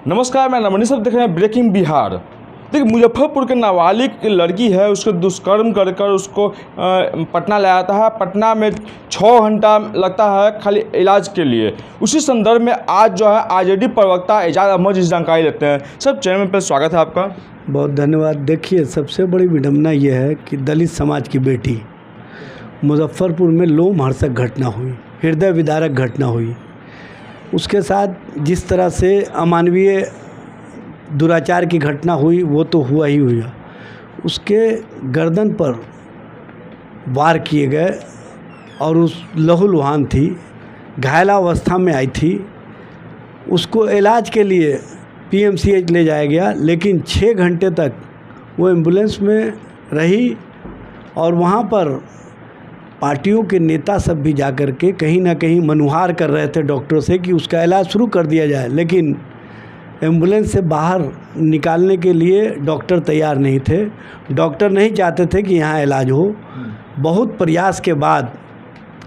नमस्कार, मैं रमनी सब देख रहे हैं ब्रेकिंग बिहार। देखिए, मुजफ्फरपुर के नाबालिग लड़की है, उसको दुष्कर्म कर उसको पटना ले आता है। पटना में 6 घंटा लगता है खाली इलाज के लिए। उसी संदर्भ में आज जो है आरजेडी प्रवक्ता एजाज अहमद जी जानकारी लेते हैं। सर, चैनल पर स्वागत है आपका। बहुत धन्यवाद। देखिए, सबसे बड़ी विडम्बना ये है कि दलित समाज की बेटी मुजफ्फरपुर में लोमहर्षक घटना हुई, हृदय विदारक घटना हुई। उसके साथ जिस तरह से अमानवीय दुराचार की घटना हुई वो तो हुआ ही हुआ। उसके गर्दन पर वार किए गए और उस लहूलुहान थी, घायलावस्था में आई थी। उसको इलाज के लिए पीएमसीएच ले जाया गया, लेकिन 6 घंटे तक वो एम्बुलेंस में रही और वहाँ पर पार्टियों के नेता सब भी जाकर के कहीं ना कहीं मनुहार कर रहे थे डॉक्टरों से कि उसका इलाज शुरू कर दिया जाए, लेकिन एम्बुलेंस से बाहर निकालने के लिए डॉक्टर तैयार नहीं थे। डॉक्टर नहीं चाहते थे कि यहाँ इलाज हो। बहुत प्रयास के बाद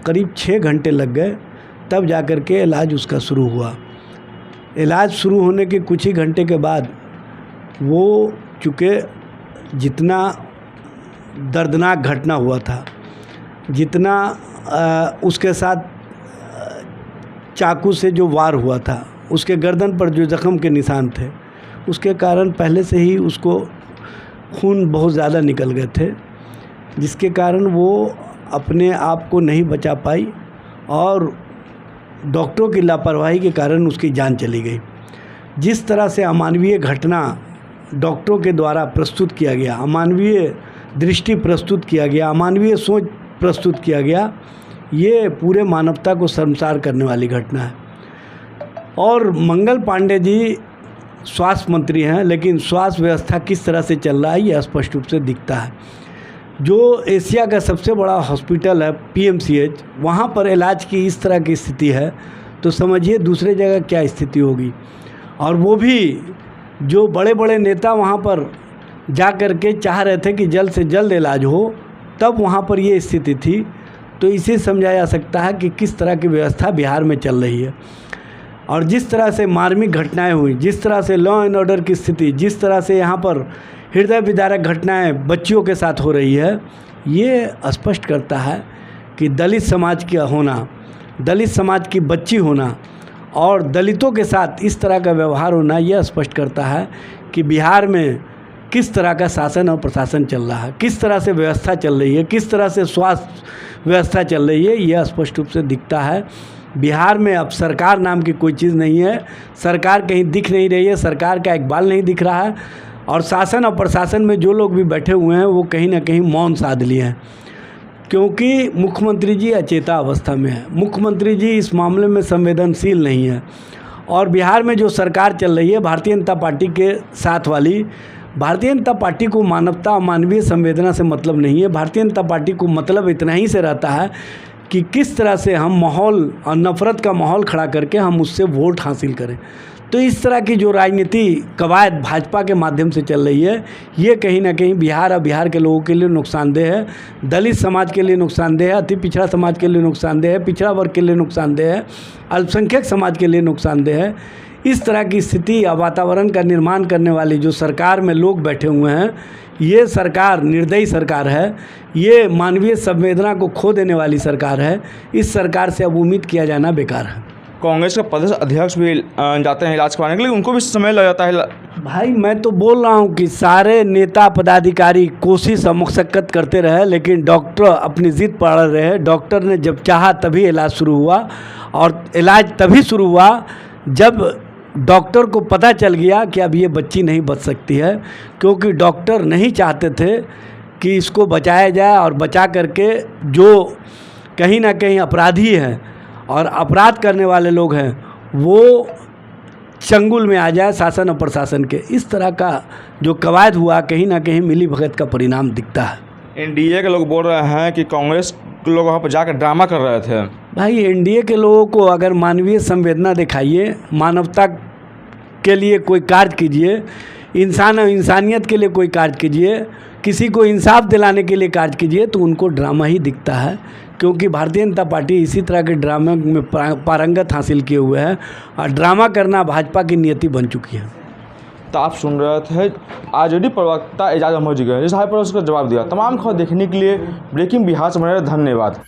करीब 6 घंटे लग गए, तब जाकर के इलाज उसका शुरू हुआ। इलाज शुरू होने के कुछ ही घंटे के बाद वो चूँकि जितना दर्दनाक घटना हुआ था, जितना उसके साथ चाकू से जो वार हुआ था, उसके गर्दन पर जो ज़ख्म के निशान थे, उसके कारण पहले से ही उसको खून बहुत ज़्यादा निकल गए थे, जिसके कारण वो अपने आप को नहीं बचा पाई और डॉक्टरों की लापरवाही के कारण उसकी जान चली गई। जिस तरह से अमानवीय घटना डॉक्टरों के द्वारा प्रस्तुत किया गया, अमानवीय दृष्टि प्रस्तुत किया गया, अमानवीय सोच प्रस्तुत किया गया, ये पूरे मानवता को शर्मसार करने वाली घटना है। और मंगल पांडे जी स्वास्थ्य मंत्री हैं, लेकिन स्वास्थ्य व्यवस्था किस तरह से चल रहा है ये स्पष्ट रूप से दिखता है। जो एशिया का सबसे बड़ा हॉस्पिटल है पीएमसीएच, वहाँ पर इलाज की इस तरह की स्थिति है तो समझिए दूसरे जगह क्या स्थिति होगी। और वो भी जो बड़े बड़े नेता वहाँ पर जा कर के चाह रहे थे कि जल्द से जल्द इलाज हो, तब वहाँ पर ये स्थिति थी। तो इसे समझा जा सकता है कि किस तरह की व्यवस्था बिहार में चल रही है। और जिस तरह से मार्मिक घटनाएं हुई, जिस तरह से लॉ एंड ऑर्डर की स्थिति, जिस तरह से यहाँ पर हृदय विदारक घटनाएं बच्चियों के साथ हो रही है, ये स्पष्ट करता है कि दलित समाज का होना, दलित समाज की बच्ची होना और दलितों के साथ इस तरह का व्यवहार होना, यह स्पष्ट करता है कि बिहार में किस तरह का शासन और प्रशासन चल रहा है, किस तरह से व्यवस्था चल रही है, किस तरह से स्वास्थ्य व्यवस्था चल रही है, यह स्पष्ट रूप से दिखता है। बिहार में अब सरकार नाम की कोई चीज़ नहीं है। सरकार कहीं दिख नहीं रही है, सरकार का एक बाल नहीं दिख रहा है। और शासन और प्रशासन में जो लोग भी बैठे हुए हैं वो कहीं ना कहीं मौन साध लिए हैं, क्योंकि मुख्यमंत्री जी अचेता अवस्था में है। मुख्यमंत्री जी इस मामले में संवेदनशील नहीं है। और बिहार में जो सरकार चल रही है भारतीय जनता पार्टी के साथ वाली, भारतीय जनता पार्टी को मानवता और मानवीय संवेदना से मतलब नहीं है। भारतीय जनता पार्टी को मतलब इतना ही से रहता है कि किस तरह से हम माहौल और नफ़रत का माहौल खड़ा करके हम उससे वोट हासिल करें। तो इस तरह की जो राजनीति कवायद भाजपा के माध्यम से चल रही है, ये कहीं ना कहीं बिहार और बिहार के लोगों के लिए नुकसानदेह है, दलित समाज के लिए नुकसानदेह है, अति पिछड़ा समाज के लिए नुकसानदेह है, पिछड़ा वर्ग के लिए नुकसानदेह है, अल्पसंख्यक समाज के लिए नुकसानदेह है। इस तरह की स्थिति या वातावरण का निर्माण करने वाली जो सरकार में लोग बैठे हुए हैं, ये सरकार निर्दयी सरकार है, ये मानवीय संवेदना को खो देने वाली सरकार है। इस सरकार से अब उम्मीद किया जाना बेकार है। कांग्रेस के प्रदेश अध्यक्ष भी जाते हैं इलाज करवाने के लिए, उनको भी समय लग जाता है। भाई, मैं तो बोल रहा हूँ कि सारे नेता पदाधिकारी कोशिश और मशक्कत करते रहे, लेकिन डॉक्टर अपनी जिद पर अड़े रहे। डॉक्टर ने जब चाहा तभी इलाज शुरू हुआ, और इलाज तभी शुरू हुआ जब डॉक्टर को पता चल गया कि अब ये बच्ची नहीं बच सकती है, क्योंकि डॉक्टर नहीं चाहते थे कि इसको बचाया जाए और बचा करके जो कहीं ना कहीं अपराधी हैं और अपराध करने वाले लोग हैं वो चंगुल में आ जाए शासन और प्रशासन के। इस तरह का जो कवायद हुआ, कहीं ना कहीं मिली भगत का परिणाम दिखता है। एनडीए के लोग बोल रहे हैं कि कांग्रेस के लोग वहाँ पर जाकर ड्रामा कर रहे थे। भाई, एनडीए के लोगों को अगर मानवीय संवेदना दिखाइए, मानवता के लिए कोई कार्य कीजिए, इंसान और इंसानियत के लिए कोई कार्य कीजिए, किसी को इंसाफ दिलाने के लिए कार्य कीजिए, तो उनको ड्रामा ही दिखता है। क्योंकि भारतीय जनता पार्टी इसी तरह के ड्रामे में पारंगत हासिल किए हुए है और ड्रामा करना भाजपा की नियति बन चुकी है। तो आप सुन रहे थे आरजेडी प्रवक्ता एजाज अहमद जी का, जिस हाई पर उसका जवाब दिया। तमाम खबर देखने के लिए ब्रेकिंग बिहार से बने रहे, धन्यवाद।